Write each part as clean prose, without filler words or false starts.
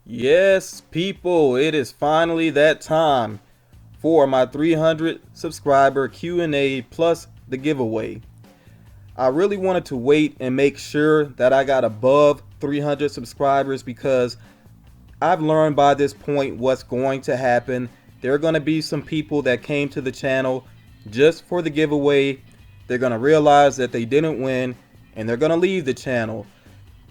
Yes, people, it is finally that time for my 300 subscriber Q&A plus the giveaway. I really wanted to wait and make sure that I got above 300 subscribers because I've learned by this point what's going to happen. There are going to be some people that came to the channel just for the giveaway. They're going to realize that they didn't win and they're going to leave the channel.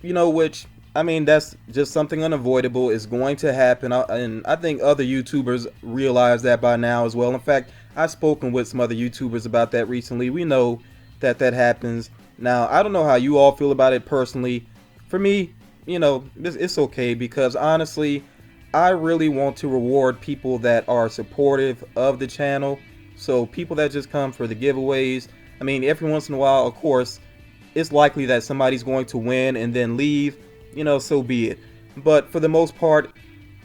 Which, I mean, that's just something unavoidable. Is going to happen, and I think other YouTubers realize that by now as well. In fact, I've spoken with some other YouTubers about that recently. We know that that happens. Now, I don't know how you all feel about it personally. For me, it's okay because honestly, I really want to reward people that are supportive of the channel. So people that just come for the giveaways. I mean, every once in a while, of course, it's likely that somebody's going to win and then leave, so be it. But for the most part,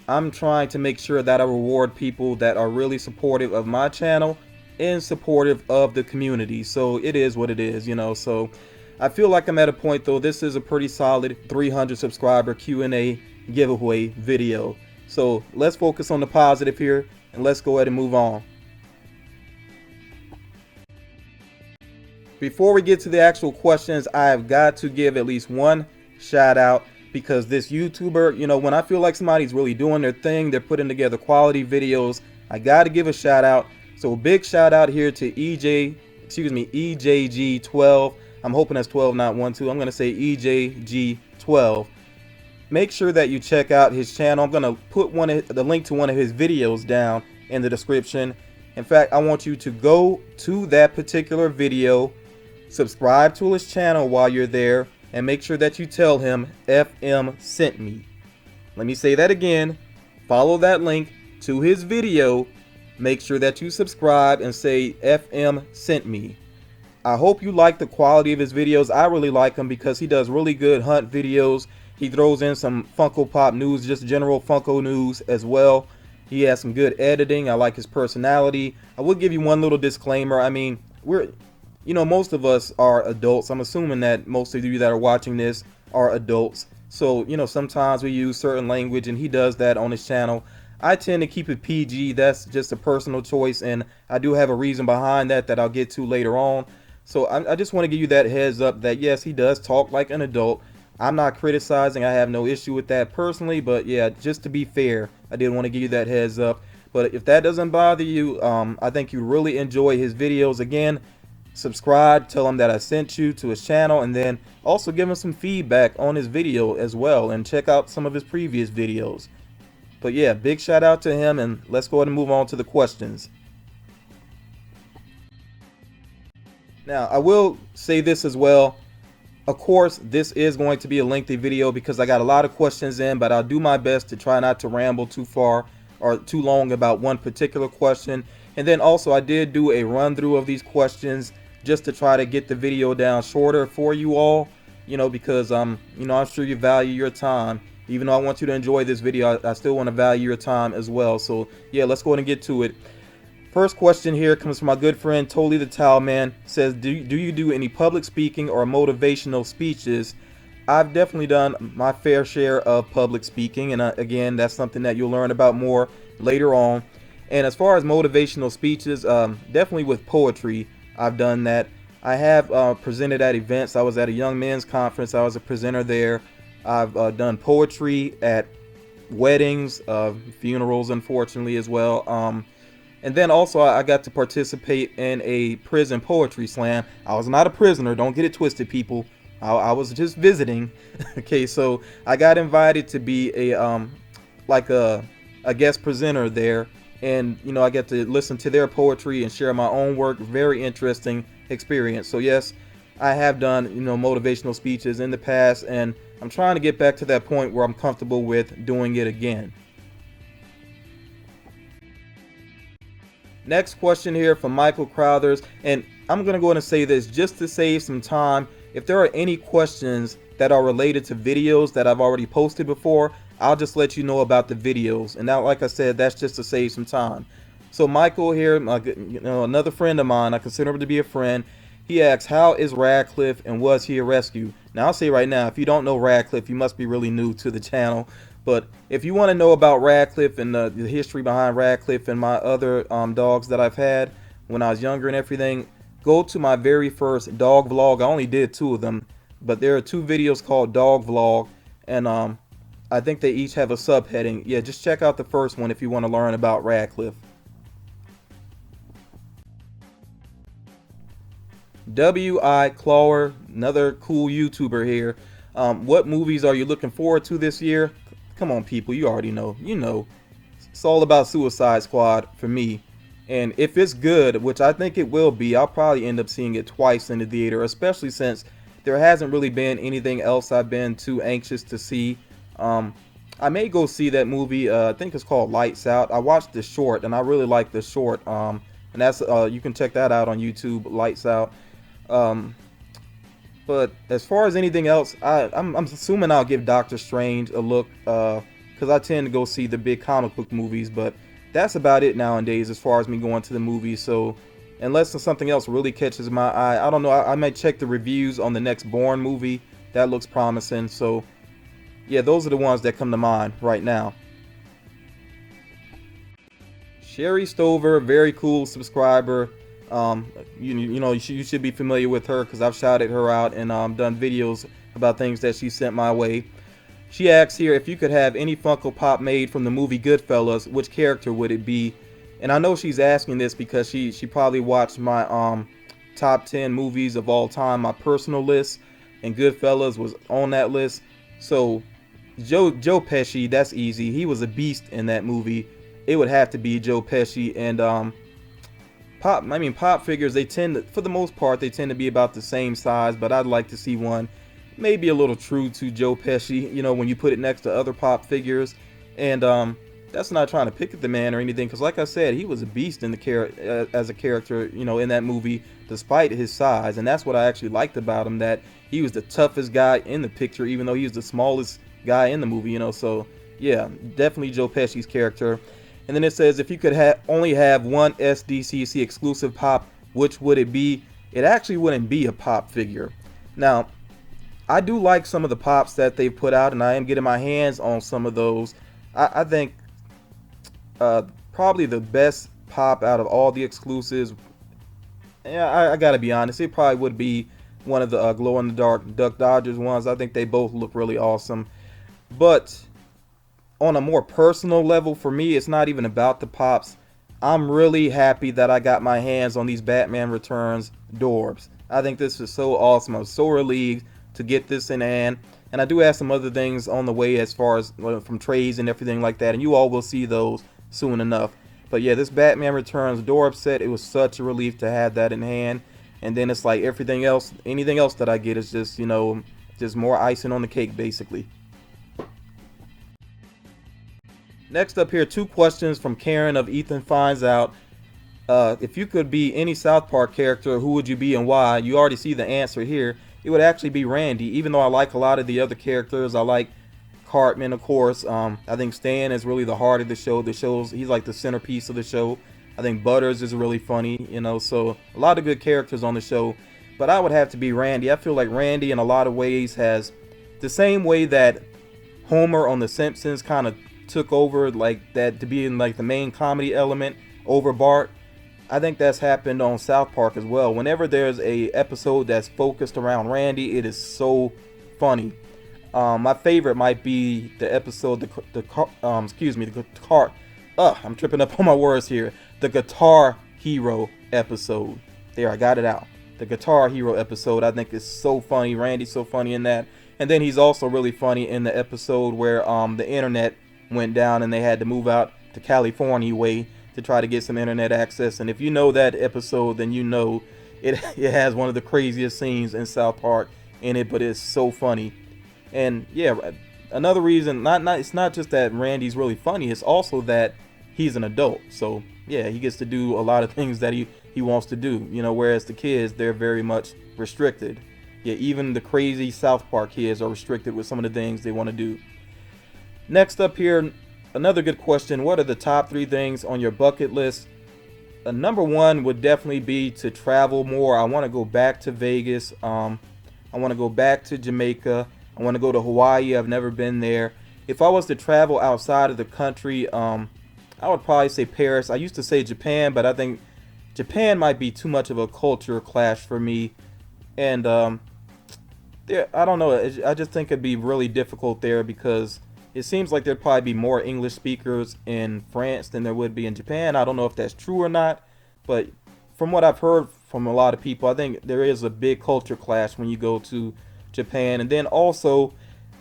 I'm trying to make sure that I reward people that are really supportive of my channel and supportive of the community. So it is what it is, so I feel like I'm at a point though. This is a pretty solid 300 subscriber Q&A giveaway video. So let's focus on the positive here and let's go ahead and move on. Before we get to the actual questions, I have got to give at least one shout out because this YouTuber, when I feel like somebody's really doing their thing, they're putting together quality videos, I got to give a shout out. So a big shout out here to EJG12. I'm hoping that's 12, not 1, 2. I'm going to say EJG12. Make sure that you check out his channel. I'm going to put the link to one of his videos down in the description. In fact, I want you to go to that particular video, subscribe to his channel while you're there, and make sure that you tell him FM sent me. Let me say that again. Follow that link to his video. Make sure that you subscribe and say FM sent me. I hope you like the quality of his videos. I really like him because he does really good hunt videos. He throws in some Funko Pop news, just general Funko news as well. He has some good editing. I like his personality. I will give you one little disclaimer. I mean, most of us are adults. I'm assuming that most of you that are watching this are adults. So, sometimes we use certain language and he does that on his channel. I tend to keep it PG. That's just a personal choice, and I do have a reason behind that I'll get to later on. So I just want to give you that heads up that yes, he does talk like an adult. I'm not criticizing. I have no issue with that personally, but yeah, just to be fair, I did want to give you that heads up. But if that doesn't bother you, I think you really enjoy his videos. Again, subscribe, tell him that I sent you to his channel, and then also give him some feedback on his video as well, and check out some of his previous videos. But yeah, big shout out to him, and let's go ahead and move on to the questions. Now, I will say this as well. Of course, this is going to be a lengthy video because I got a lot of questions in, but I'll do my best to try not to ramble too far or too long about one particular question. And then also I did do a run through of these questions just to try to get the video down shorter for you all, because I'm sure you value your time. Even though I want you to enjoy this video, I still want to value your time as well. So yeah, let's go ahead and get to it. First question here comes from my good friend Totally the Towel Man. Says, do you do any public speaking or motivational speeches? I've definitely done my fair share of public speaking, and again, that's something that you'll learn about more later on. And as far as motivational speeches, definitely with poetry, I've done that. I have presented at events. I was at a young men's conference. I was a presenter there. I've done poetry at weddings, funerals, unfortunately, as well. And then also I got to participate in a prison poetry slam. I was not a prisoner, don't get it twisted, people. I was just visiting. Okay, so I got invited to be a guest presenter there, and I get to listen to their poetry and share my own work. Very interesting experience. So yes, I have done motivational speeches in the past, and I'm trying to get back to that point where I'm comfortable with doing it again. Next question here from Michael Crowthers, and I'm going to go ahead and say this just to save some time. If there are any questions that are related to videos that I've already posted before, I'll just let you know about the videos. And now, like I said, that's just to save some time. So Michael here, another friend of mine, I consider him to be a friend. He asks, how is Radcliffe and was he a rescue? Now I'll say right now, if you don't know Radcliffe, you must be really new to the channel. But if you want to know about Radcliffe and the history behind Radcliffe and my other dogs that I've had when I was younger and everything, go to my very first dog vlog. I only did 2 of them, but there are 2 videos called Dog Vlog, and I think they each have a subheading. Yeah, just check out the first one if you want to learn about Radcliffe. W.I. Clawer, another cool YouTuber here. What movies are you looking forward to this year? Come on, people, you already know. You know, it's all about Suicide Squad for me. And if it's good, which I think it will be, I'll probably end up seeing it twice in the theater, especially since there hasn't really been anything else I've been too anxious to see. I may go see that movie. I think it's called Lights Out. I watched the short, and I really like the short. And that's you can check that out on YouTube, Lights Out. But as far as anything else, I'm assuming I'll give Doctor Strange a look, because I tend to go see the big comic book movies. But that's about it nowadays as far as me going to the movies. So unless something else really catches my eye, I don't know. I might check the reviews on the next Bourne movie. That looks promising. So yeah, those are the ones that come to mind right now. Sherry Stover, very cool subscriber. You know, you should be familiar with her because I've shouted her out and done videos about things that she sent my way. She asks here, if you could have any Funko Pop made from the movie Goodfellas, which character would it be? And I know she's asking this because she probably watched my top 10 movies of all time, my personal list, and Goodfellas was on that list. So Joe Pesci, that's easy. He was a beast in that movie. It would have to be Joe Pesci. And Pop figures, they tend to, for the most part, they tend to be about the same size, but I'd like to see one maybe a little true to Joe Pesci, you know, when you put it next to other Pop figures. And that's not trying to pick at the man or anything, because like I said, he was a beast in the as a character, you know, in that movie, despite his size. And that's what I actually liked about him, that he was the toughest guy in the picture, even though he was the smallest guy in the movie, you know. So yeah, definitely Joe Pesci's character. And then it says, if you could only have one SDCC exclusive Pop, which would it be? It actually wouldn't be a Pop figure. Now, I do like some of the Pops that they've put out, and I am getting my hands on some of those. I think probably the best Pop out of all the exclusives, yeah, I gotta be honest, it probably would be one of the glow-in-the-dark Duck Dodgers ones. I think they both look really awesome. But on a more personal level, for me, it's not even about the Pops. I'm really happy that I got my hands on these Batman Returns Dorbs. I think this is so awesome. I'm so relieved to get this in hand. And I do have some other things on the way as far as from trades and everything like that. And you all will see those soon enough. But yeah, this Batman Returns Dorb set, it was such a relief to have that in hand. And then it's like everything else, anything else that I get is just, you know, just more icing on the cake, basically. Next up here, 2 questions from Karen of Ethan Finds Out. If you could be any South Park character, who would you be and why? You already see the answer here. It would actually be Randy, even though I like a lot of the other characters. I like Cartman, of course. I think Stan is really the heart of the show. He's like the centerpiece of the show. I think Butters is really funny, you know, so a lot of good characters on the show. But I would have to be Randy. I feel like Randy in a lot of ways has the same way that Homer on The Simpsons kind of took over, like that, to be in like the main comedy element over Bart. I think that's happened on South Park as well. Whenever there's a episode that's focused around Randy, it is so funny. My favorite might be the episode, I'm tripping up on my words here. The Guitar Hero episode. There, I got it out. The Guitar Hero episode, I think is so funny. Randy's so funny in that. And then he's also really funny in the episode where the internet went down and they had to move out to California way to try to get some internet access. And if you know that episode, then you know it has one of the craziest scenes in South Park in it, but it's so funny. And yeah, another reason, it's not just that Randy's really funny, it's also that he's an adult. So yeah, he gets to do a lot of things that he wants to do, you know, whereas the kids, they're very much restricted. Yeah, even the crazy South Park kids are restricted with some of the things they want to do. Next up here, another good question. What are the top 3 things on your bucket list? Number 1 would definitely be to travel more. I want to go back to Vegas. I want to go back to Jamaica. I want to go to Hawaii. I've never been there. If I was to travel outside of the country, I would probably say Paris. I used to say Japan, but I think Japan might be too much of a culture clash for me. And there, I don't know. I just think it'd be really difficult there because it seems like there'd probably be more English speakers in France than there would be in Japan. I don't know if that's true or not, but from what I've heard from a lot of people, I think there is a big culture clash when you go to Japan. And then also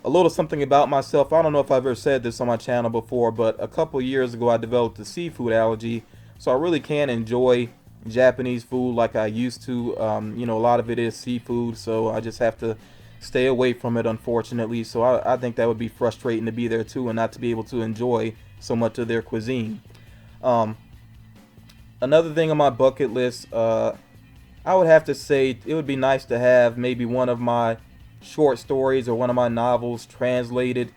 a little something about myself. I don't know if I've ever said this on my channel before, but a couple years ago I developed a seafood allergy, so I really can't enjoy Japanese food like I used to. You know, a lot of it is seafood, so I just have to stay away from it, unfortunately. So I think that would be frustrating to be there too and not to be able to enjoy so much of their cuisine. Another thing on my bucket list, I would have to say it would be nice to have maybe one of my short stories or one of my novels translated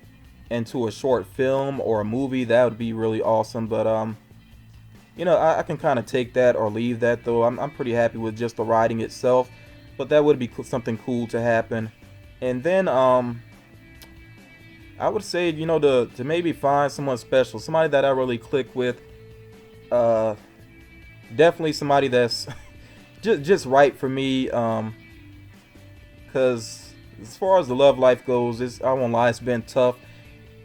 into a short film or a movie. That would be really awesome. But you know, I can kind of take that or leave that, though. I'm pretty happy with just the writing itself, but that would be something cool to happen. And then I would say, you know, to maybe find someone special, somebody that I really click with. Definitely somebody that's just right for me. Because as far as the love life goes, I won't lie, it's been tough.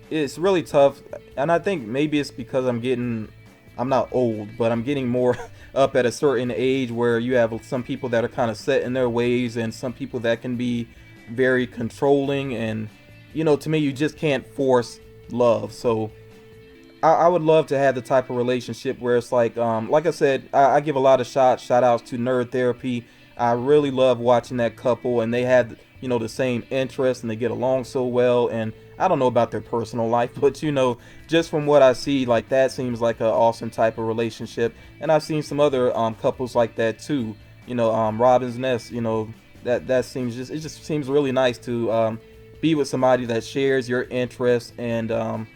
It's really tough, and I think maybe it's because I'm not old, but I'm getting more up at a certain age where you have some people that are kind of set in their ways and some people that can be very controlling, and you know, to me, you just can't force love. So I would love to have the type of relationship where it's like I said, I give a lot of shout outs to Nerd Therapy. I really love watching that couple, and they have, you know, the same interests and they get along so well. And I don't know about their personal life, but you know, just from what I see, like, that seems like an awesome type of relationship. And I've seen some other couples like that too. You know, Robin's Nest, you know, that seems it just seems really nice to be with somebody that shares your interests. And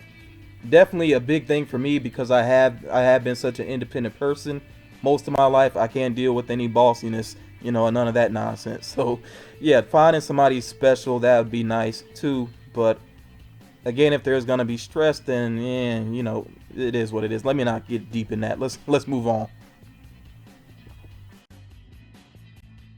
definitely a big thing for me because I have been such an independent person most of my life. I can't deal with any bossiness, you know, and none of that nonsense. So yeah, finding somebody special, that would be nice too. But again, if there's gonna be stress, then you know, it is what it is. Let me not get deep in that. Let's move on.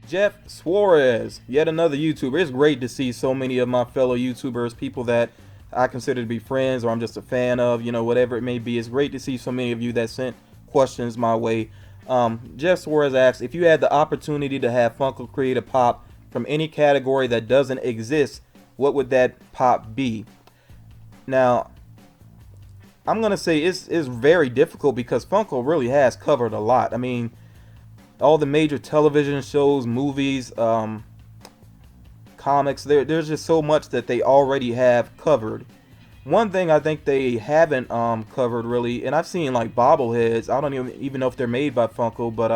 Jeff Suarez, yet another YouTuber. It's great to see so many of my fellow YouTubers, people that I consider to be friends or I'm just a fan of, you know, whatever it may be. It's great to see so many of you that sent questions my way. Jeff Suarez asks, if you had the opportunity to have Funko create a pop from any category that doesn't exist, what would that pop be? Now, I'm going to say it's very difficult because Funko really has covered a lot. I mean, all the major television shows, movies, comics, there's just so much that they already have covered. One thing I think they haven't covered really, and I've seen like bobbleheads, I don't even know if they're made by Funko, but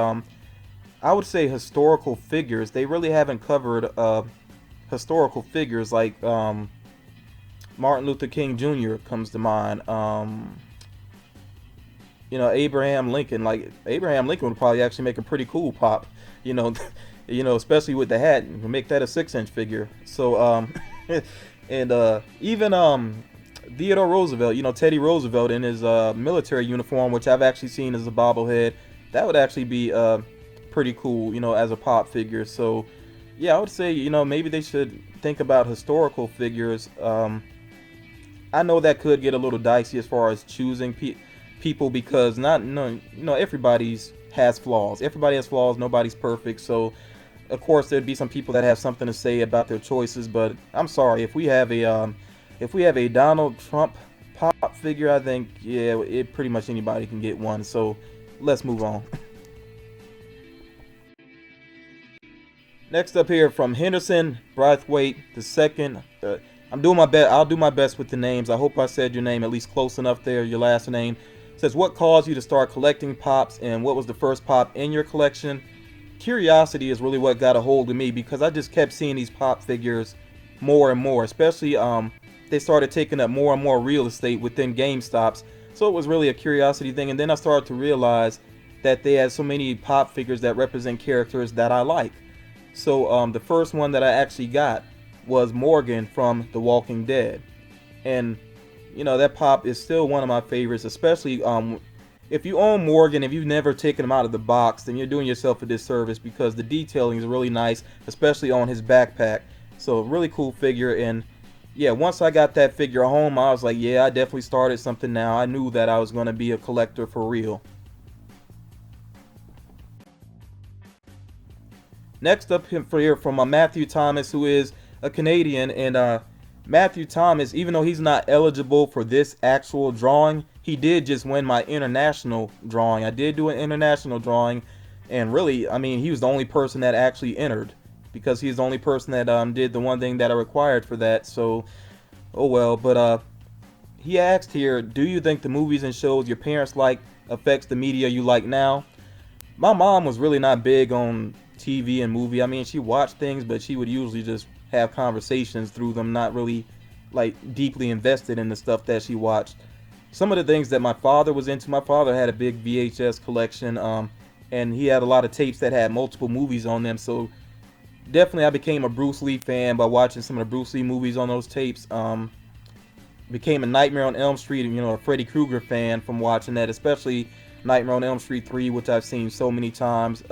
I would say historical figures. They really haven't covered historical figures like Martin Luther King Jr. comes to mind. You know, Abraham Lincoln. Like, Abraham Lincoln would probably actually make a pretty cool pop, you know. You know, especially with the hat, you can make that a 6-inch figure. So and even Theodore Roosevelt, you know, Teddy Roosevelt in his military uniform, which I've actually seen as a bobblehead, that would actually be pretty cool, you know, as a pop figure. So yeah, I would say, you know, maybe they should think about historical figures. I know that could get a little dicey as far as choosing people, because everybody has flaws. Everybody has flaws. Nobody's perfect. So of course there'd be some people that have something to say about their choices. But I'm sorry, if we have a Donald Trump pop figure, I think, yeah, pretty much anybody can get one. So let's move on. Next up here from Henderson Braithwaite II. I'm doing my best. I'll do my best with the names. I hope I said your name at least close enough there. Your last name. It says, what caused you to start collecting pops, and what was the first pop in your collection? Curiosity is really what got a hold of me, because I just kept seeing these pop figures more and more. Especially they started taking up more and more real estate within GameStops. So it was really a curiosity thing. And then I started to realize that they had so many pop figures that represent characters that I like. So the first one that I actually got was Morgan from The Walking Dead. And you know, that pop is still one of my favorites, especially if you own Morgan, if you've never taken him out of the box, then you're doing yourself a disservice, because the detailing is really nice, especially on his backpack. So really cool figure. And yeah, once I got that figure home, I was like, yeah, I definitely started something now. I knew that I was going to be a collector for real. Next up here from Matthew Thomas, who is a Canadian. And Matthew Thomas, even though he's not eligible for this actual drawing, he did just win my international drawing. I did do an international drawing, and really, I mean, he was the only person that actually entered, because he's the only person that did the one thing that I required for that. So, oh well. But he asked here, do you think the movies and shows your parents like affects the media you like now? My mom was really not big on TV and movie. I mean, she watched things, but she would usually just have conversations through them, not really like deeply invested in the stuff that she watched. Some of the things that my father was into, my father had a big VHS collection, and he had a lot of tapes that had multiple movies on them. So definitely I became a Bruce Lee fan by watching some of the Bruce Lee movies on those tapes. Became a Nightmare on Elm Street, you know, a Freddy Krueger fan from watching that, especially Nightmare on Elm Street 3, which I've seen so many times.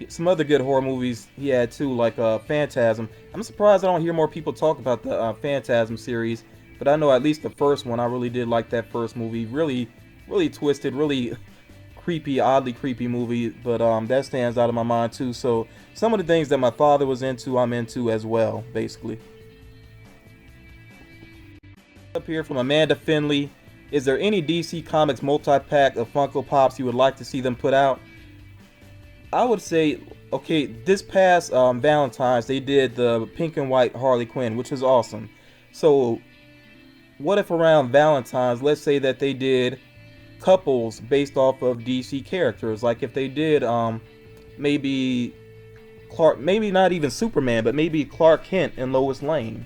Some other good horror movies he had too, like Phantasm. I'm surprised I don't hear more people talk about the Phantasm series, but I know at least the first one, I really did like that first movie. Really, really twisted, really creepy, oddly creepy movie, but that stands out of my mind too. So some of the things that my father was into, I'm into as well, basically. Up here from Amanda Finley, is there any DC Comics multi-pack of Funko Pops you would like to see them put out? I would say, okay, this past Valentine's, they did the pink and white Harley Quinn, which was awesome. So what if around Valentine's, let's say that they did couples based off of DC characters? Like if they did maybe Clark, maybe not even Superman, but maybe Clark Kent and Lois Lane.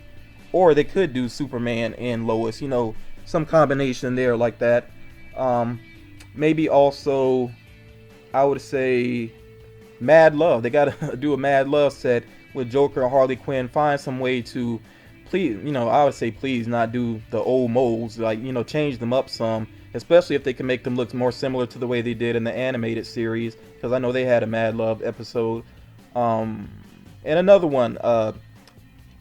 Or they could do Superman and Lois, you know, some combination there like that. Maybe also, I would say Mad Love. They gotta do a Mad Love set with Joker and Harley Quinn. Find some way to, please, you know, I would say please not do the old molds. Like, you know, change them up some, especially if they can make them look more similar to the way they did in the animated series, because I know they had a Mad Love episode. And another one,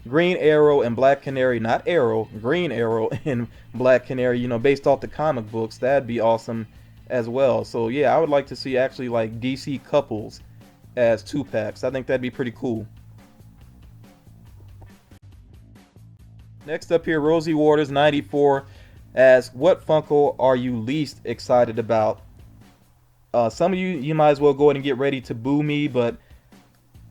Green Arrow and Black Canary, not Arrow, Green Arrow and Black Canary, you know, based off the comic books. That'd be awesome as well. So yeah, I would like to see actually like DC couples as 2-packs. I think that'd be pretty cool. Next up here, Rosie Ward is 94 asks, what Funko are you least excited about? Some of you might as well go ahead and get ready to boo me, but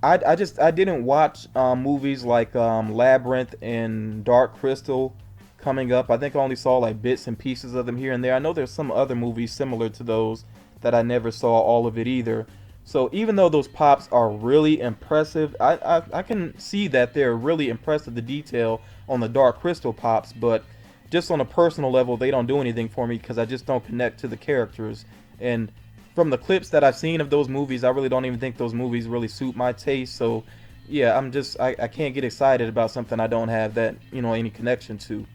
I didn't watch movies like Labyrinth and Dark Crystal coming up. I think I only saw like bits and pieces of them here and there. I know there's some other movies similar to those that I never saw all of it either. So even though those pops are really impressive, I can see that they're really impressive, the detail on the Dark Crystal pops, but just on a personal level, they don't do anything for me because I just don't connect to the characters. And from the clips that I've seen of those movies, I really don't even think those movies really suit my taste. So yeah, I can't get excited about something I don't have that, you know, any connection to.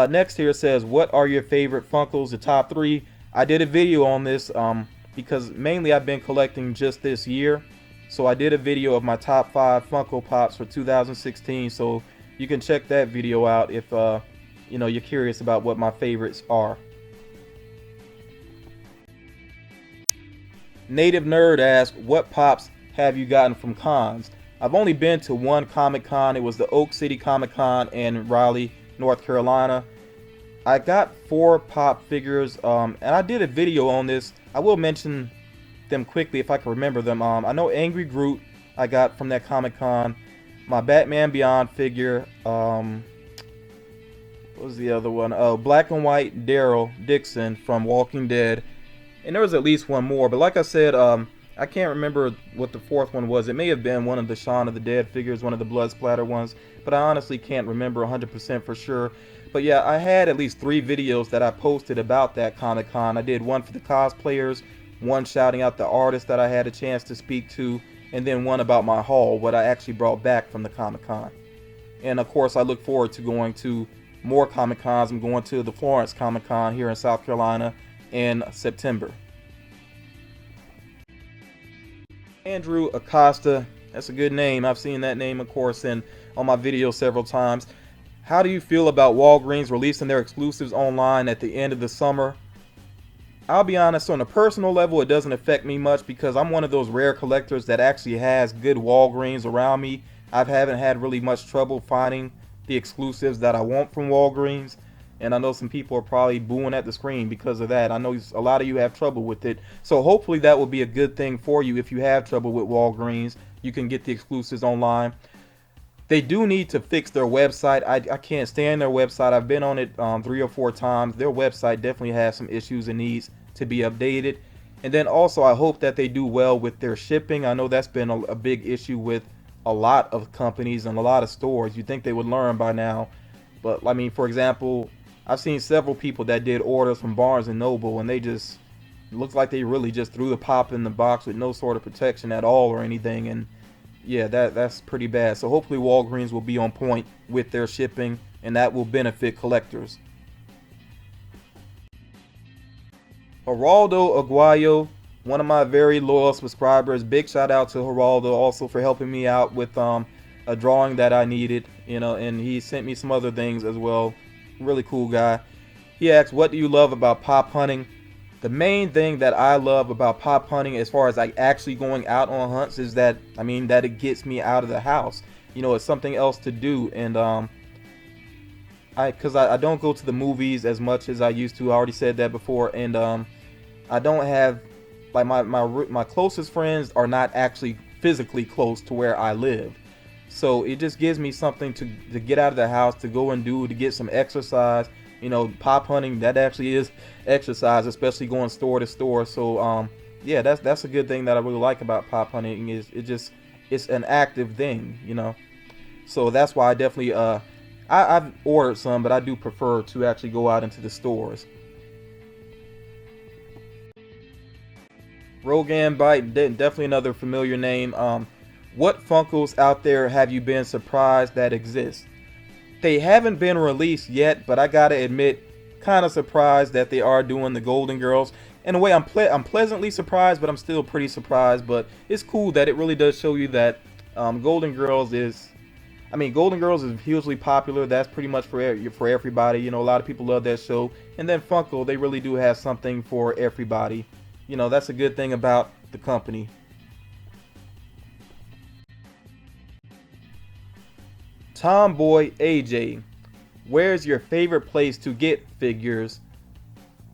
Next here says, what are your favorite Funkos, the top 3? I did a video on this because mainly I've been collecting just this year. So I did a video of my top 5 Funko Pops for 2016. So you can check that video out if you know, you're curious about what my favorites are. Native Nerd asks, what pops have you gotten from cons? I've only been to one Comic Con. It was the Oak City Comic Con in Raleigh, North Carolina. I got 4 pop figures, and I did a video on this. I will mention them quickly if I can remember them. I know Angry Groot I got from that Comic Con. My Batman Beyond figure. What was the other one? Oh, Black and White Daryl Dixon from Walking Dead. And there was at least one more, but like I said, I can't remember what the 4th one was. It may have been one of the Shaun of the Dead figures, one of the blood splatter ones, but I honestly can't remember 100% for sure. But yeah, I had at least 3 videos that I posted about that Comic Con. I did one for the cosplayers, one shouting out the artists that I had a chance to speak to, and then one about my haul, what I actually brought back from the Comic Con. And of course, I look forward to going to more Comic Cons. I'm going to the Florence Comic Con here in South Carolina in September. Andrew Acosta, that's a good name. I've seen that name, of course, on my videos several times. How do you feel about Walgreens releasing their exclusives online at the end of the summer? I'll be honest, on a personal level, it doesn't affect me much because I'm one of those rare collectors that actually has good Walgreens around me. I haven't had really much trouble finding the exclusives that I want from Walgreens, and I know some people are probably booing at the screen because of that. I know a lot of you have trouble with it, so hopefully that will be a good thing for you. If you have trouble with Walgreens, you can get the exclusives online. They do need to fix their website. I can't stand their website. I've been on it 3 or 4 times. Their website definitely has some issues and needs to be updated. And then also, I hope that they do well with their shipping. I know that's been a big issue with a lot of companies and a lot of stores. You'd think they would learn by now. But, I mean, for example, I've seen several people that did orders from Barnes & Noble, and they just, it looks like they really just threw the pop in the box with no sort of protection at all or anything. And yeah, that's pretty bad. So hopefully Walgreens will be on point with their shipping, and that will benefit collectors. Geraldo Aguayo, one of my very loyal subscribers. Big shout out to Geraldo also for helping me out with a drawing that I needed, and he sent me some other things as well. Really cool guy. He asked, what do you love about pop hunting? The main thing that I love about pop hunting, as far as like actually going out on hunts, is that that it gets me out of the house. It's something else to do, and because I don't go to the movies as much as I used to. I already said that before, and I don't have, like, my closest friends are not actually physically close to where I live. So it just gives me something to get out of the house, to go and do, to get some exercise. Pop hunting, that actually is exercise, especially going store to store. So yeah, that's a good thing that I really like about pop hunting, is it's an active thing, So that's why I definitely I've ordered some, but I do prefer to actually go out into the stores. Rogan Bite, definitely another familiar name. What Funkos out there have you been surprised that exist? They haven't been released yet, but I gotta admit, kind of surprised that they are doing the Golden Girls. In a way, I'm pleasantly surprised, but I'm still pretty surprised. But it's cool that it really does show you that Golden Girls is hugely popular. That's pretty much for everybody. A lot of people love that show. And then Funko, they really do have something for everybody. That's a good thing about the company. Tomboy AJ, where's your favorite place to get figures?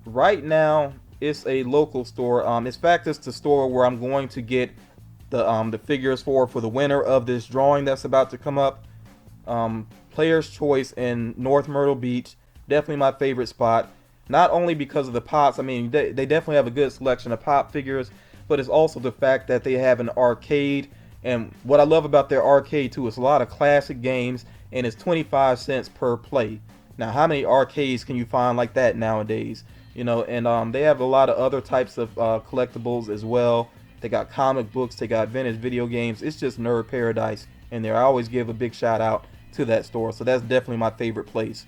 Right now, it's a local store. In fact, it's the store where I'm going to get the figures for the winner of this drawing that's about to come up. Player's Choice in North Myrtle Beach, definitely my favorite spot. Not only because of the pops, they definitely have a good selection of pop figures, but it's also the fact that they have an arcade. And what I love about their arcade too is a lot of classic games, and it's 25 cents per play. Now, how many arcades can you find like that nowadays? And they have a lot of other types of collectibles as well. They got comic books, they got vintage video games. It's just nerd paradise in there. I always give a big shout out to that store, so that's definitely my favorite place.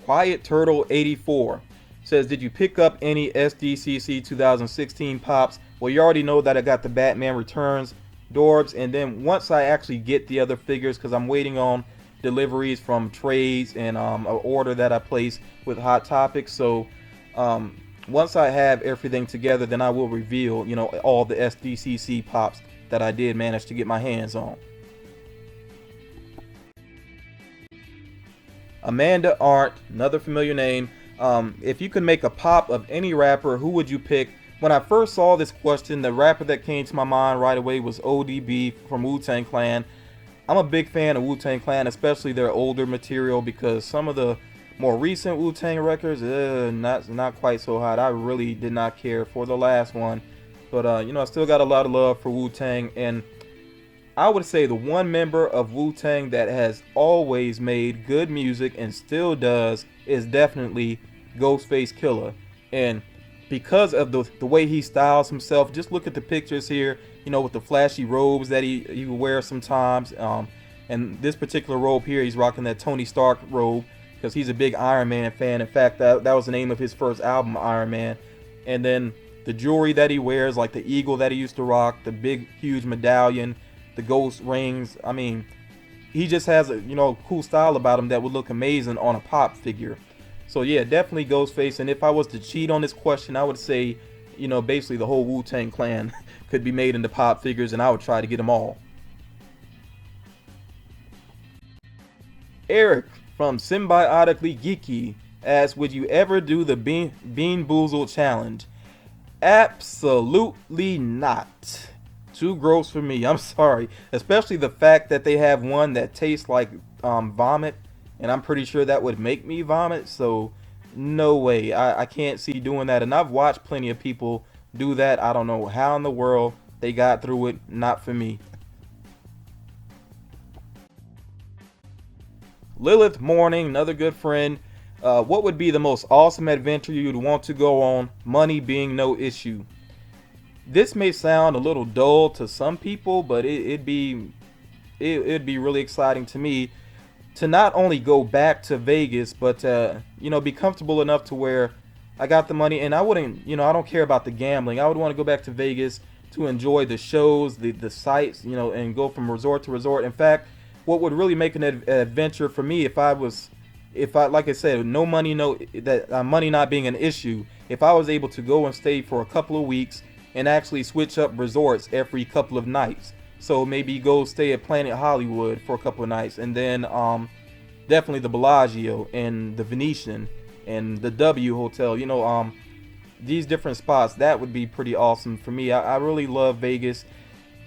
Quiet Turtle 84 says, did you pick up any SDCC 2016 pops? Well, you already know that I got the Batman Returns Dorbs, and then once I actually get the other figures, because I'm waiting on deliveries from trades and an order that I placed with Hot Topics. So once I have everything together, then I will reveal, all the SDCC pops that I did manage to get my hands on. Amanda Arndt, another familiar name. If you could make a pop of any rapper, who would you pick? When I first saw this question, the rapper that came to my mind right away was ODB from WuTang Clan. I'm a big fan of WuTang Clan, especially their older material, because some of the more recent WuTang records, not quite so hot. I really did not care for the last one, but I still got a lot of love for WuTang. And I would say the one member of WuTang that has always made good music and still does is definitely Ghostface Killah. And because of the way he styles himself, just look at the pictures here, with the flashy robes that he wears sometimes. And this particular robe here, he's rocking that Tony Stark robe because he's a big Iron Man fan. In fact, that was the name of his first album, Iron Man. And then the jewelry that he wears, like the eagle that he used to rock, the big huge medallion, the ghost rings. I mean, he just has a cool style about him that would look amazing on a Pop figure. So yeah, definitely Ghostface. And if I was to cheat on this question, I would say, basically the whole Wu-Tang Clan could be made into Pop figures, and I would try to get them all. Eric from Symbiotically Geeky asks, would you ever do the Bean Boozled challenge? Absolutely not. Too gross for me. I'm sorry. Especially the fact that they have one that tastes like vomit, and I'm pretty sure that would make me vomit. So no way. I can't see doing that. And I've watched plenty of people do that. I don't know how in the world they got through it. Not for me. Lilith Morning, another good friend. What would be the most awesome adventure you'd want to go on, money being no issue? This may sound a little dull to some people, but it'd be really exciting to me to not only go back to Vegas, but be comfortable enough to where I got the money, and I wouldn't, I don't care about the gambling. I would want to go back to Vegas to enjoy the shows, the sights, and go from resort to resort. In fact, what would really make an adventure for me, if I like I said, no money, money not being an issue, if I was able to go and stay for a couple of weeks and actually switch up resorts every couple of nights. So maybe go stay at Planet Hollywood for a couple of nights, and then definitely the Bellagio and the Venetian and the W Hotel, these different spots. That would be pretty awesome for me. I really love Vegas.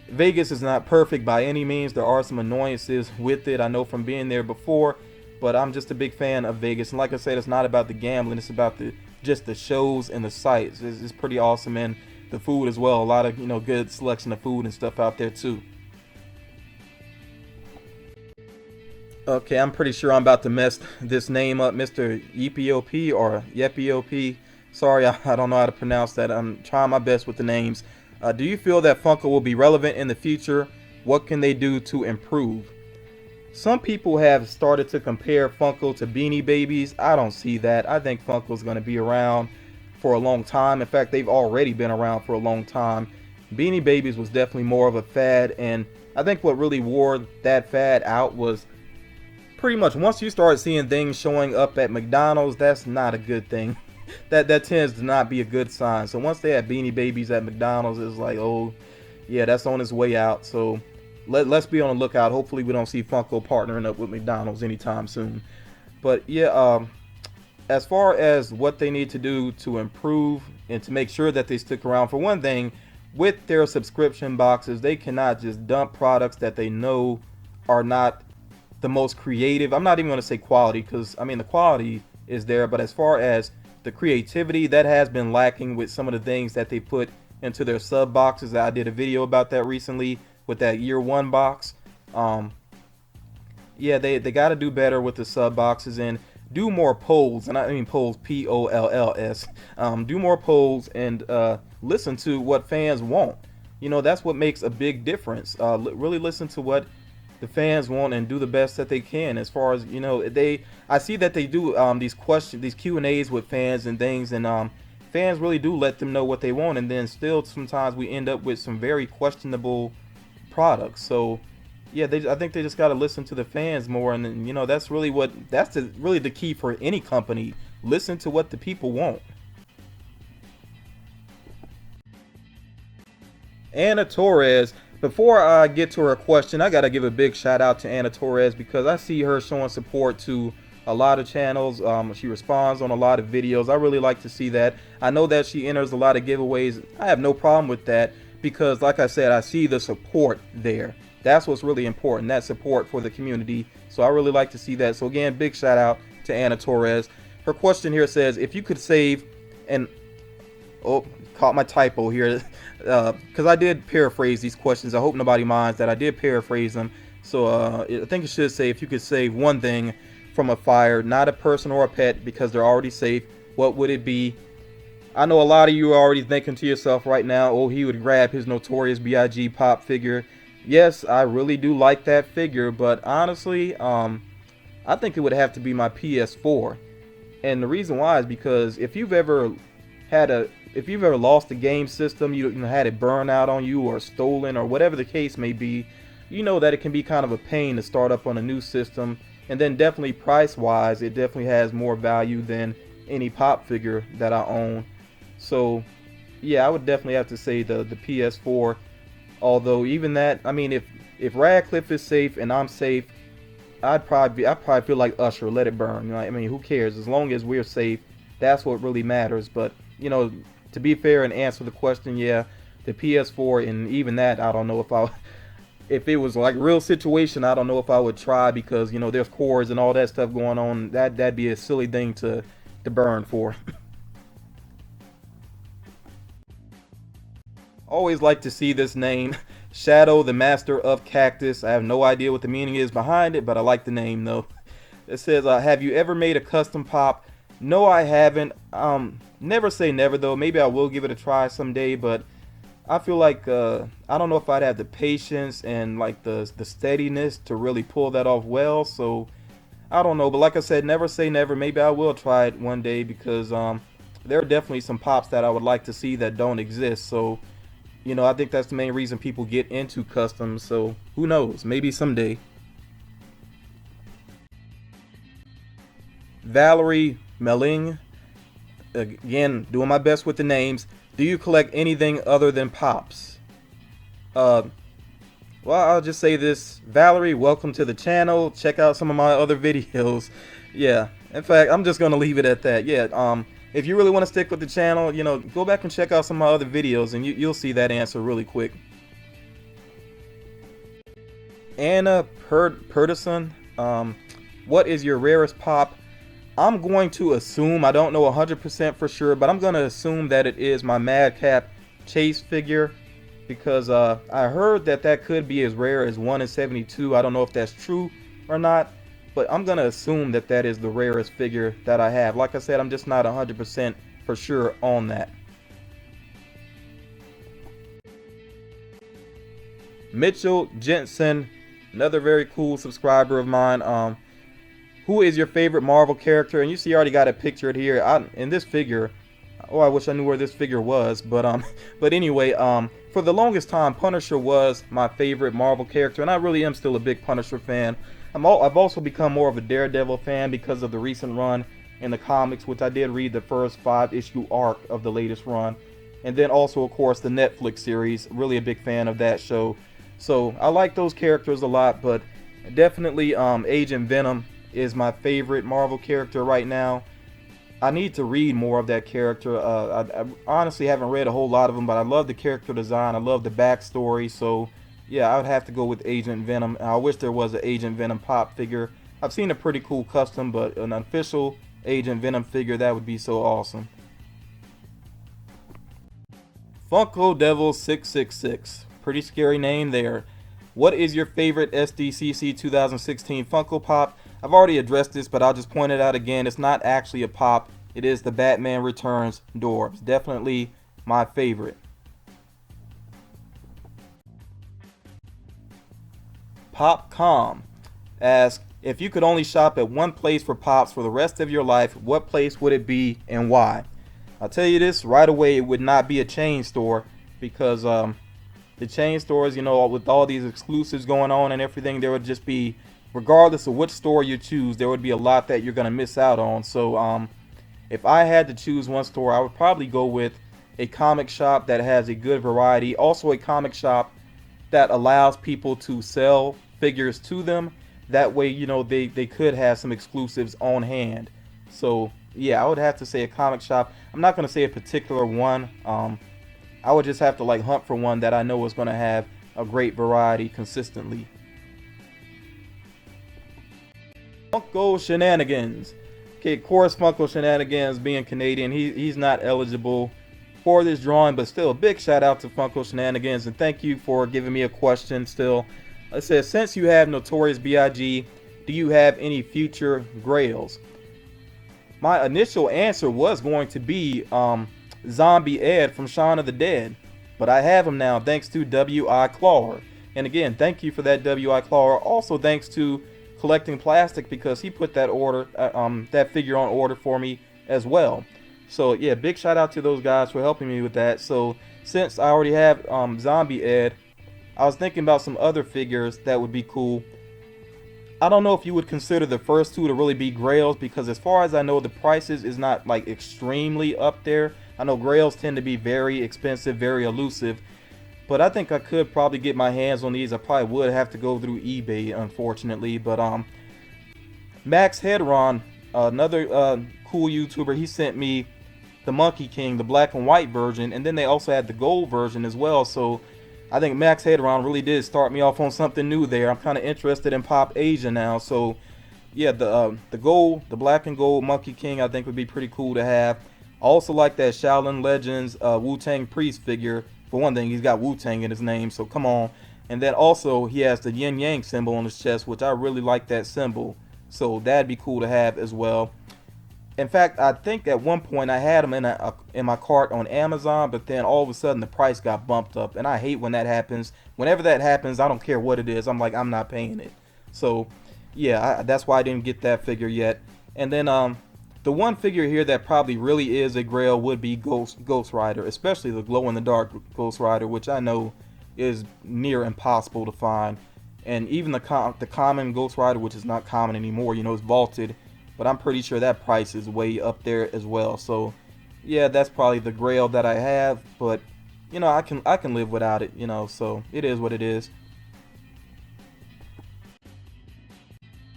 Vegas is not perfect by any means. There are some annoyances with it, I know from being there before, but I'm just a big fan of Vegas. And like I said, it's not about the gambling, it's about just the shows and the sights. It's pretty awesome, and the food as well. A lot of good selection of food and stuff out there too. Okay, I'm pretty sure I'm about to mess this name up, Mr. Yepop or Yepop. Sorry, I don't know how to pronounce that. I'm trying my best with the names. Do you feel that Funko will be relevant in the future? What can they do to improve? Some people have started to compare Funko to Beanie Babies. I don't see that. I think Funko's going to be around for a long time. In fact, they've already been around for a long time. Beanie Babies was definitely more of a fad, and I think what really wore that fad out was pretty much once you start seeing things showing up at McDonald's, that's not a good thing. That tends to not be a good sign. So once they had Beanie Babies at McDonald's, it's like, oh yeah, that's on its way out. So let's be on the lookout. Hopefully we don't see Funko partnering up with McDonald's anytime soon. But yeah, as far as what they need to do to improve and to make sure that they stick around, for one thing, with their subscription boxes, they cannot just dump products that they know are not the most creative. I'm not even going to say quality, because I mean the quality is there, but as far as the creativity, that has been lacking with some of the things that they put into their sub boxes. I did a video about that recently with that year one box. Yeah, they got to do better with the sub boxes and do more polls, and I mean polls, Polls. Do more polls and listen to what fans want. That's what makes a big difference. Really listen to what the fans want and do the best that they can. As far as I see that they do these Q&As with fans and things, and fans really do let them know what they want, and then still sometimes we end up with some very questionable products. So yeah, I think they just got to listen to the fans more, and that's really really the key for any company. Listen to what the people want. Anna Torres. Before I get to her question, I gotta give a big shout out to Anna Torres, because I see her showing support to a lot of channels. She responds on a lot of videos. I really like to see that. I know that she enters a lot of giveaways. I have no problem with that, because like I said, I see the support there. That's what's really important, that support for the community. So I really like to see that. So again, big shout out to Anna Torres. Her question here says, if you could save an... Oh, caught my typo here, because I did paraphrase these questions. I hope nobody minds that I did paraphrase them. So I think it should say, if you could save one thing from a fire, not a person or a pet, because they're already safe, what would it be? I know a lot of you are already thinking to yourself right now, oh, he would grab his Notorious B.I.G. Pop figure. yes, I really do like that figure, but honestly, I think it would have to be my PS4. And the reason why is because if you've ever lost a game system, you know, had it burn out on you or stolen or whatever the case may be, you know that it can be kind of a pain to start up on a new system. And then definitely price wise, it definitely has more value than any pop figure that I own. So yeah, I would definitely have to say the PS4. Although even that, I mean, if Radcliffe is safe and I'm safe, I'd probably feel like Usher, let it burn. You know, I mean, who cares? As long as we're safe, that's what really matters. But you know, to be fair and answer the question, yeah, the PS4, and even that, I don't know if it was like real situation, I don't know if I would try, because you know there's cores and all that stuff going on. That'd be a silly thing to burn for. Always like to see this name, Shadow, the Master of Cactus. I have no idea what the meaning is behind it, but I like the name though. It says, have you ever made a custom pop? No, I haven't. Never say never though. Maybe I will give it a try someday, but I feel like I don't know if I'd have the patience and like the steadiness to really pull that off well. So I don't know, but like I said, never say never. Maybe I will try it one day, because there are definitely some pops that I would like to see that don't exist. So you know, I think that's the main reason people get into customs. So who knows? Maybe someday. Valerie Melling, again, doing my best with the names. Do you collect anything other than pops? Well, I'll just say this. Valerie, welcome to the channel. Check out some of my other videos. Yeah, in fact, I'm just going to leave it at that. Yeah, if you really want to stick with the channel, you know, go back and check out some of my other videos, and you'll see that answer really quick. Anna Purderson, what is your rarest pop? I'm going to assume, I don't know 100% for sure, but I'm going to assume that it is my Madcap Chase figure, because I heard that could be as rare as 1 in 72. I don't know if that's true or not, but I'm going to assume that is the rarest figure that I have. Like I said, I'm just not 100% for sure on that. Mitchell Jensen, another very cool subscriber of mine. Who is your favorite Marvel character? And you see, I already got it pictured here. In this figure, oh, I wish I knew where this figure was, but but anyway, for the longest time, Punisher was my favorite Marvel character, and I really am still a big Punisher fan. I've also become more of a Daredevil fan because of the recent run in the comics, which I did read the first 5-issue arc of the latest run, and then also, of course, the Netflix series. Really a big fan of that show. So I like those characters a lot, but definitely Agent Venom is my favorite Marvel character right now. I need to read more of that character. I honestly haven't read a whole lot of them, but I love the character design. I love the backstory. So yeah, I would have to go with Agent Venom. I wish there was an Agent Venom pop figure. I've seen a pretty cool custom, but an official Agent Venom figure, that would be so awesome. Funko Devil 666. Pretty scary name there. What is your favorite SDCC 2016 Funko Pop? I've already addressed this, but I'll just point it out again. It's not actually a pop. It is the Batman Returns Dorbs. Definitely my favorite. Popcom asks, if you could only shop at one place for pops for the rest of your life, what place would it be and why? I'll tell you this right away, it would not be a chain store, because the chain stores, you know, with all these exclusives going on and everything, there would just be, regardless of which store you choose, there would be a lot that you're going to miss out on. So if I had to choose one store, I would probably go with a comic shop that has a good variety. Also a comic shop that allows people to sell figures to them. That way, you know, they could have some exclusives on hand. So yeah, I would have to say a comic shop. I'm not going to say a particular one. I would just have to like hunt for one that I know is going to have a great variety consistently. Funko Shenanigans. Okay, of course, Funko Shenanigans, being Canadian, he's not eligible for this drawing, but still a big shout out to Funko Shenanigans, and thank you for giving me a question still. It says, since you have Notorious B.I.G., do you have any future Grails? My initial answer was going to be Zombie Ed from Shaun of the Dead, but I have him now thanks to W.I. Clawler. And again, thank you for that, WI Claw. Also, thanks to Collecting Plastic, because he put that that figure on order for me as well. So yeah, big shout out to those guys for helping me with that. So since I already have Zombie Ed, I was thinking about some other figures that would be cool. I don't know if you would consider the first two to really be Grails, because as far as I know, the prices is not like extremely up there. I know Grails tend to be very expensive, very elusive, but I think I could probably get my hands on these. I probably would have to go through eBay, unfortunately. But Max Headron, another cool YouTuber, he sent me the Monkey King, the black and white version, and then they also had the gold version as well. So I think Max Headron really did start me off on something new there. I'm kind of interested in Pop Asia now. So yeah, the gold, the black and gold Monkey King, I think would be pretty cool to have. I also like that Shaolin Legends WuTang Priest figure. For one thing, he's got WuTang in his name, so come on. And then also he has the yin yang symbol on his chest, which I really like that symbol. So that'd be cool to have as well. In fact, I think at one point I had him in my cart on Amazon, but then all of a sudden the price got bumped up, and I hate when that happens. Whenever that happens, I don't care what it is. I'm like, I'm not paying it. So yeah, that's why I didn't get that figure yet. And then the one figure here that probably really is a Grail would be Ghost Rider, especially the glow-in-the-dark Ghost Rider, which I know is near impossible to find. And even the common Ghost Rider, which is not common anymore, you know, it's vaulted, but I'm pretty sure that price is way up there as well. So yeah, that's probably the Grail that I have, but you know, I can live without it, you know, so it is what it is.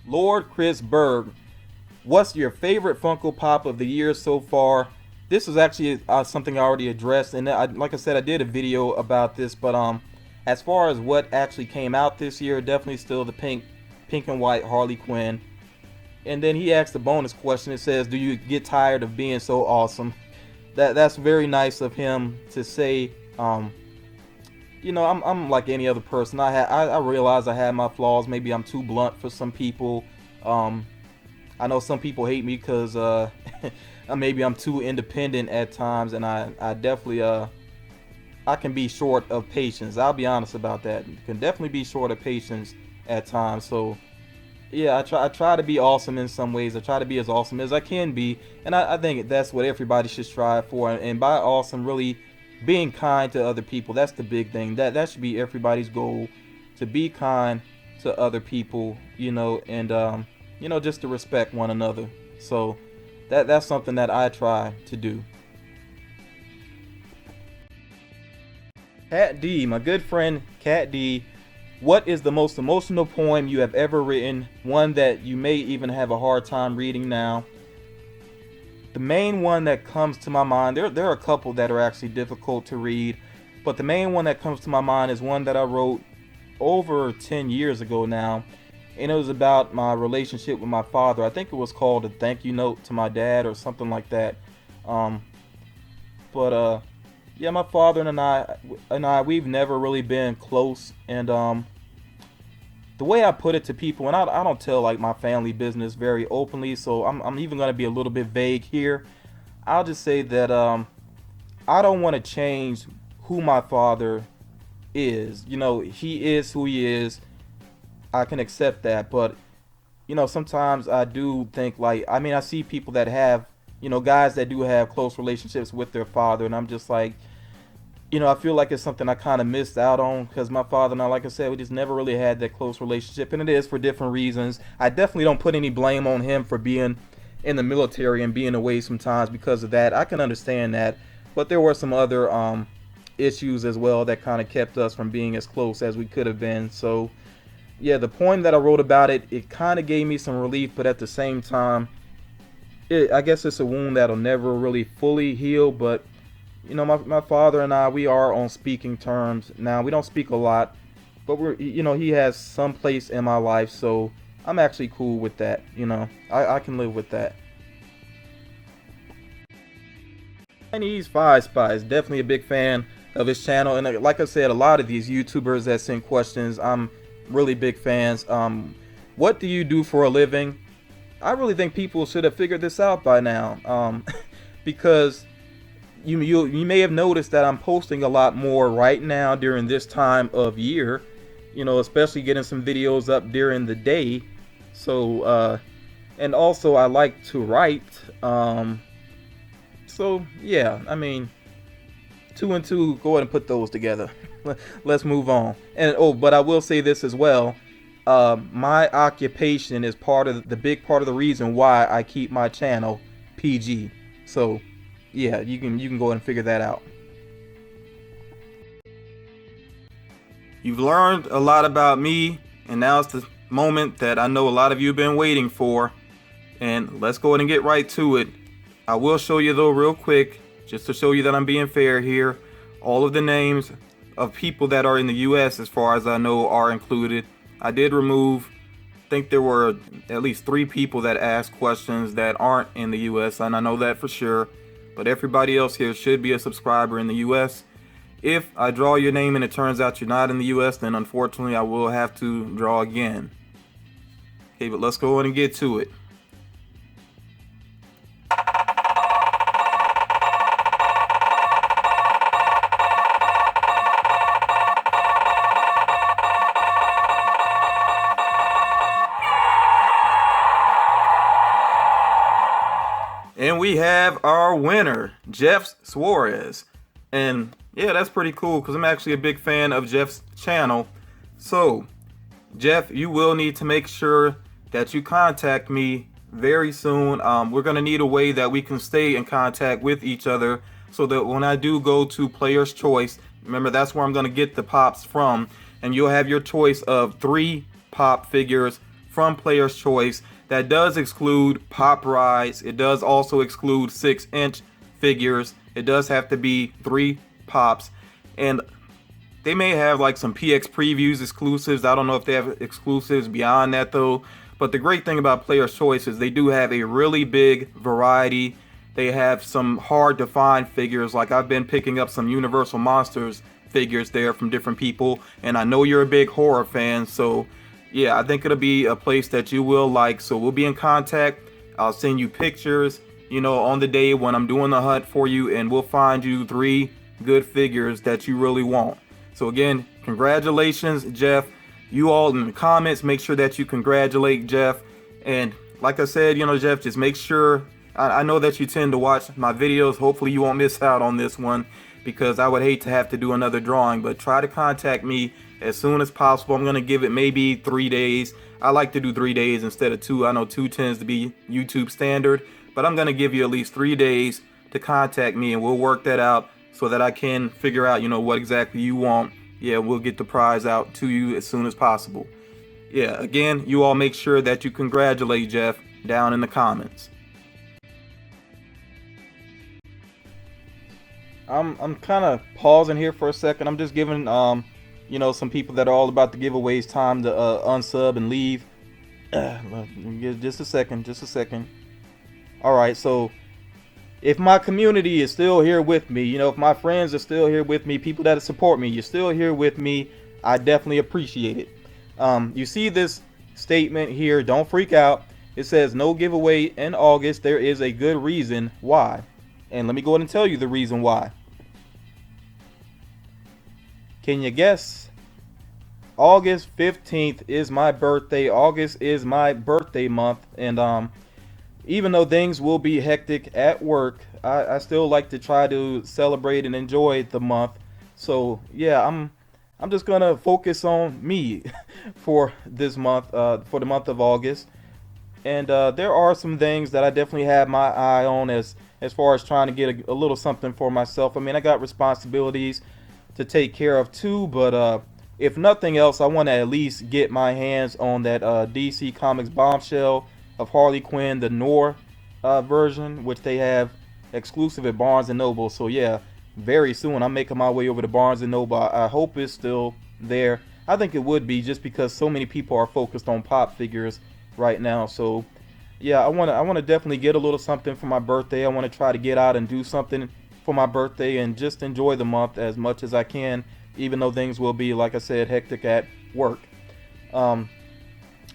Lord Chris Berg, what's your favorite Funko Pop of the year so far? This is actually something I already addressed, and like I said, I did a video about this, but as far as what actually came out this year, definitely still the pink and white Harley Quinn. And then he asked a bonus question. It says, do you get tired of being so awesome? That's very nice of him to say. You know, I'm like any other person. I realize I have my flaws. Maybe I'm too blunt for some people. I know some people hate me because maybe I'm too independent at times, and I definitely I can be short of patience. I'll be honest about that. Can definitely be short of patience at times. So yeah, I try to be awesome in some ways. I try to be as awesome as I can be, and I think that's what everybody should strive for. And by awesome, really being kind to other people. That's the big thing. That should be everybody's goal, to be kind to other people, you know, and you know, just to respect one another. So that's something that I try to do. Cat D, my good friend Cat D, what is the most emotional poem you have ever written? One that you may even have a hard time reading now. The main one that comes to my mind, there are a couple that are actually difficult to read, but the main one that comes to my mind is one that I wrote over 10 years ago now, and it was about my relationship with my father. I think it was called A Thank You Note to My Dad or something like that. Yeah, my father and I, we've never really been close, and the way I put it to people, and I don't tell like my family business very openly, so I'm even going to be a little bit vague here. I'll just say that I don't want to change who my father is. You know, he is who he is. I can accept that, but you know, sometimes I do think, like, I mean, I see people that have, you know, guys that do have close relationships with their father, and I'm just like, you know, I feel like it's something I kind of missed out on, because my father and I, like I said, we just never really had that close relationship, and it is for different reasons. I definitely don't put any blame on him for being in the military and being away sometimes because of that. I can understand that, but there were some other issues as well that kind of kept us from being as close as we could have been. So yeah, the poem that I wrote about it kind of gave me some relief, but at the same time, I guess it's a wound that'll never really fully heal. But you know, my father and I, we are on speaking terms now. We don't speak a lot, but you know, he has some place in my life, so I'm actually cool with that. You know, I can live with that. Chinese Five Spies, definitely a big fan of his channel, and like I said, a lot of these YouTubers that send questions, I'm really big fans. What do you do for a living? I really think people should have figured this out by now, because you may have noticed that I'm posting a lot more right now during this time of year. you know, especially getting some videos up during the day. So and also I like to write. So yeah, I mean, 2 and 2, go ahead and put those together. Let's move on. And oh, but I will say this as well. My occupation is big part of the reason why I keep my channel PG. So yeah, you can go ahead and figure that out. You've learned a lot about me, and now it's the moment that I know a lot of you have been waiting for. And let's go ahead and get right to it. I will show you though real quick, just to show you that I'm being fair here. All of the names of people that are in the US, as far as I know, are included. I did remove, I think there were at least 3 people that asked questions that aren't in the US, and I know that for sure. But everybody else here should be a subscriber in the US. If I draw your name and it turns out you're not in the US, then unfortunately I will have to draw again. Okay, but let's go ahead and get to it. And we have our winner, Jeff Suarez. And yeah, that's pretty cool because I'm actually a big fan of Jeff's channel. So, Jeff, you will need to make sure that you contact me very soon. We're going to need a way that we can stay in contact with each other so that when I do go to Player's Choice, remember that's where I'm going to get the pops from, and you'll have your choice of 3 pop figures from Player's Choice. That does exclude Pop Rise. It does also exclude 6-inch figures. It does have to be 3 pops. And they may have like some PX previews exclusives. I don't know if they have exclusives beyond that though. But the great thing about Player's Choice is they do have a really big variety. They have some hard to find figures. Like I've been picking up some Universal Monsters figures there from different people. And I know you're a big horror fan, so yeah, I think it'll be a place that you will like. So we'll be in contact. I'll send you pictures, you know, on the day when I'm doing the hunt for you, and we'll find you 3 good figures that you really want. So again, congratulations, Jeff. You all in the comments, make sure that you congratulate Jeff. And like I said, you know, Jeff, just make sure, I know that you tend to watch my videos. Hopefully you won't miss out on this one, because I would hate to have to do another drawing, but try to contact me as soon as possible. I'm going to give it maybe 3 days. I like to do 3 days instead of 2. I know 2 tends to be YouTube standard, but I'm going to give you at least 3 days to contact me, and we'll work that out so that I can figure out, you know, what exactly you want. Yeah, we'll get the prize out to you as soon as possible. Yeah, again, you all make sure that you congratulate Jeff down in the comments. I'm kind of pausing here for a second. I'm just giving you know, some people that are all about the giveaways time to unsub and leave. Just a second. All right, so if my community is still here with me, you know, if my friends are still here with me, people that support me, you're still here with me, I definitely appreciate it. You see this statement here, don't freak out. It says no giveaway in August. There is a good reason why. And let me go ahead and tell you the reason why. Can you guess? August 15th is my birthday. August is my birthday month, and even though things will be hectic at work, I still like to try to celebrate and enjoy the month. So yeah, I'm just gonna focus on me for this month, for the month of August. And there are some things that I definitely have my eye on as far as trying to get a little something for myself. I mean, I got responsibilities to take care of too, but if nothing else, I want to at least get my hands on that DC Comics Bombshell of Harley Quinn, the Noir version, which they have exclusive at Barnes & Noble. So yeah, very soon I'm making my way over to Barnes & Noble. I hope it's still there. I think it would be, just because so many people are focused on pop figures right now. So yeah, I want to definitely get a little something for my birthday. I want to try to get out and do something for my birthday and just enjoy the month as much as I can, even though things will be, like I said, hectic at work.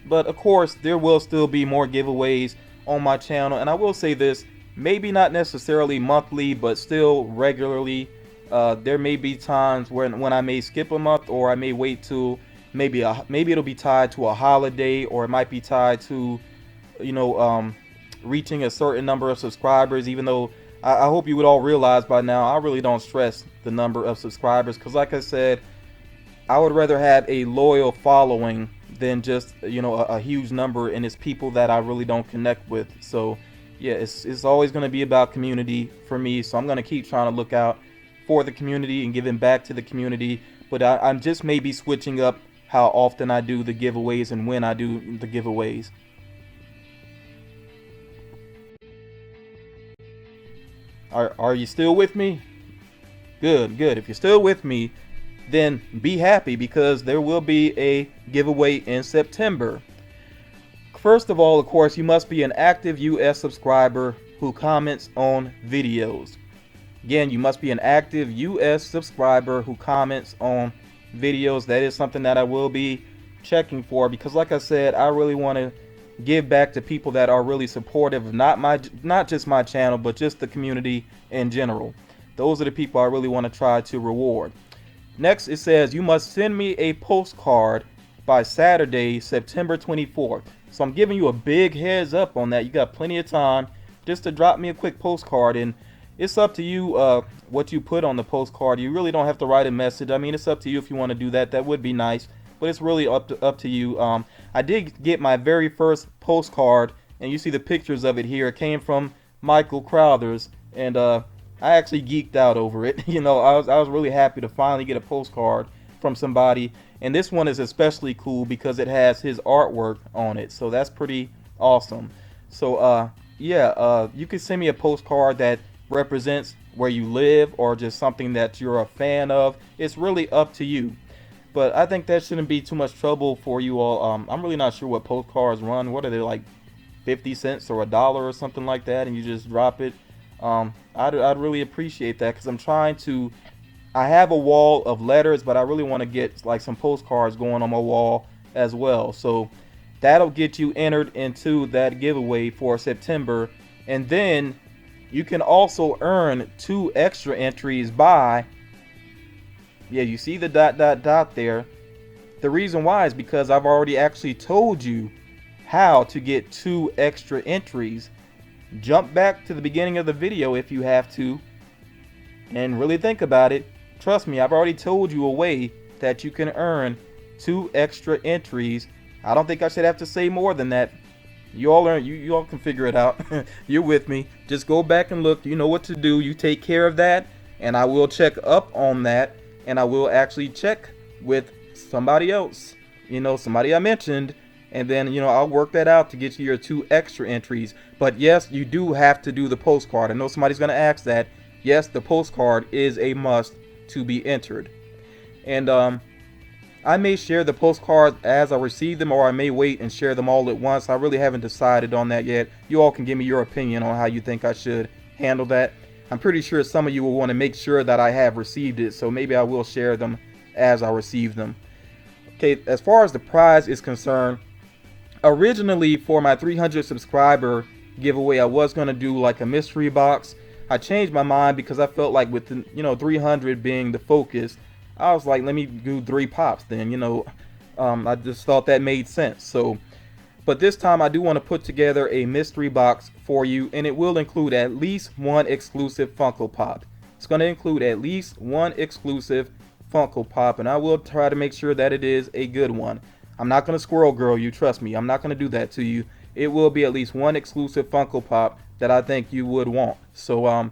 But of course, there will still be more giveaways on my channel, and I will say this, maybe not necessarily monthly, but still regularly. There may be times when I may skip a month, or I may wait till maybe it'll be tied to a holiday, or it might be tied to, you know, reaching a certain number of subscribers. Even though I hope you would all realize by now, I really don't stress the number of subscribers, because like I said, I would rather have a loyal following than just, you know, a huge number, and it's people that I really don't connect with. So yeah, it's always going to be about community for me. So I'm going to keep trying to look out for the community and giving back to the community. But I'm just maybe switching up how often I do the giveaways and when I do the giveaways. Are you still with me? Good. If you're still with me, then be happy, because there will be a giveaway in September. First of all, of course, you must be an active US subscriber who comments on videos. Again, you must be an active US subscriber who comments on videos. That is something that I will be checking for, because like I said, I really want to give back to people that are really supportive, not just my channel, but just the community in general. Those are the people I really want to try to reward. Next, it says you must send me a postcard by Saturday, September 24th. So I'm giving you a big heads up on that. You got plenty of time just to drop me a quick postcard, and it's up to you what you put on the postcard. You really don't have to write a message. I mean, it's up to you if you want to do that. That would be nice, but it's really up to you. I did get my very first postcard, and you see the pictures of it here. It came from Michael Crowthers, and I actually geeked out over it. You know, I was really happy to finally get a postcard from somebody, and this one is especially cool because it has his artwork on it, so that's pretty awesome. So yeah, you can send me a postcard that represents where you live, or just something that you're a fan of. It's really up to you, but I think that shouldn't be too much trouble for you all. I'm really not sure what postcards run. What are they, like 50 cents or $1 or something like that, and you just drop it? I'd really appreciate that, because I'm trying to, I have a wall of letters, but I really want to get like some postcards going on my wall as well. So that'll get you entered into that giveaway for September. And then you can also earn 2 extra entries by, yeah, you see the ... there. The reason why is because I've already actually told you how to get 2 extra entries. Jump back to the beginning of the video if you have to, and really think about it. Trust me, I've already told you a way that you can earn 2 extra entries. I don't think I should have to say more than that. You all can figure it out. You're with me. Just go back and look. You know what to do. You take care of that, and I will check up on that, and I will actually check with somebody else, you know, somebody I mentioned, and then, you know, I'll work that out to get you your 2 extra entries. But yes, you do have to do the postcard. I know somebody's going to ask that. Yes, the postcard is a must to be entered. And I may share the postcards as I receive them, or I may wait and share them all at once. I really haven't decided on that yet. You all can give me your opinion on how you think I should handle that. I'm pretty sure some of you will want to make sure that I have received it, so maybe I will share them as I receive them. Okay, as far as the prize is concerned, originally for my 300 subscriber giveaway, I was going to do like a mystery box. I changed my mind because I felt like with the, you know, 300 being the focus, I was like, let me do 3 pops then, you know. I just thought that made sense. So, but this time I do want to put together a mystery box for you, and it will include at least 1 exclusive Funko Pop. It's going to include at least 1 exclusive Funko Pop, and I will try to make sure that it is a good one. I'm not going to squirrel girl you, trust me. I'm not going to do that to you. It will be at least 1 exclusive Funko Pop that I think you would want. So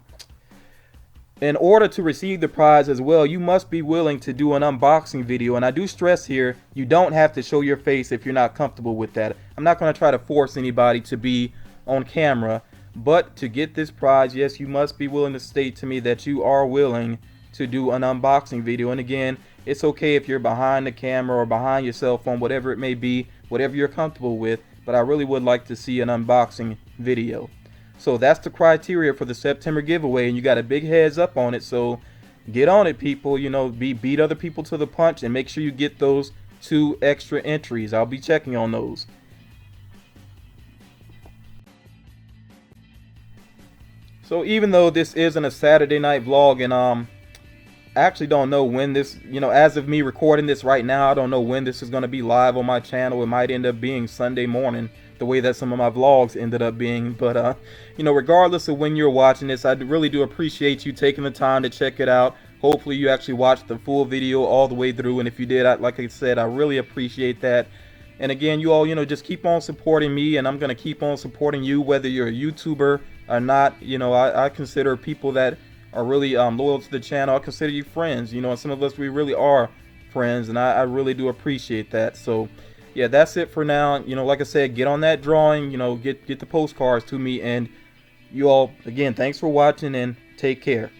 in order to receive the prize as well, you must be willing to do an unboxing video. And I do stress here, you don't have to show your face if you're not comfortable with that. I'm not going to try to force anybody to be on camera. But to get this prize, yes, you must be willing to state to me that you are willing to do an unboxing video. And again, it's okay if you're behind the camera or behind your cell phone, whatever it may be, whatever you're comfortable with. But I really would like to see an unboxing video. So that's the criteria for the September giveaway, and you got a big heads up on it. So get on it, people. You know, beat other people to the punch, and make sure you get those 2 extra entries. I'll be checking on those. So even though this isn't a Saturday night vlog, and actually don't know when this, as of me recording this right now, I don't know when this is going to be live on my channel. It might end up being Sunday morning, the way that some of my vlogs ended up being. But regardless of when you're watching this, I really do appreciate you taking the time to check it out. Hopefully you actually watched the full video all the way through, and if you did, like I said, I really appreciate that. And again, you all, just keep on supporting me, and I'm going to keep on supporting you, whether you're a YouTuber or not. I consider people that are really loyal to the channel, I consider you friends, and some of us, we really are friends, and I really do appreciate that. So yeah, that's it for now. Like I said, get on that drawing, get the postcards to me, and you all, again, thanks for watching, and take care.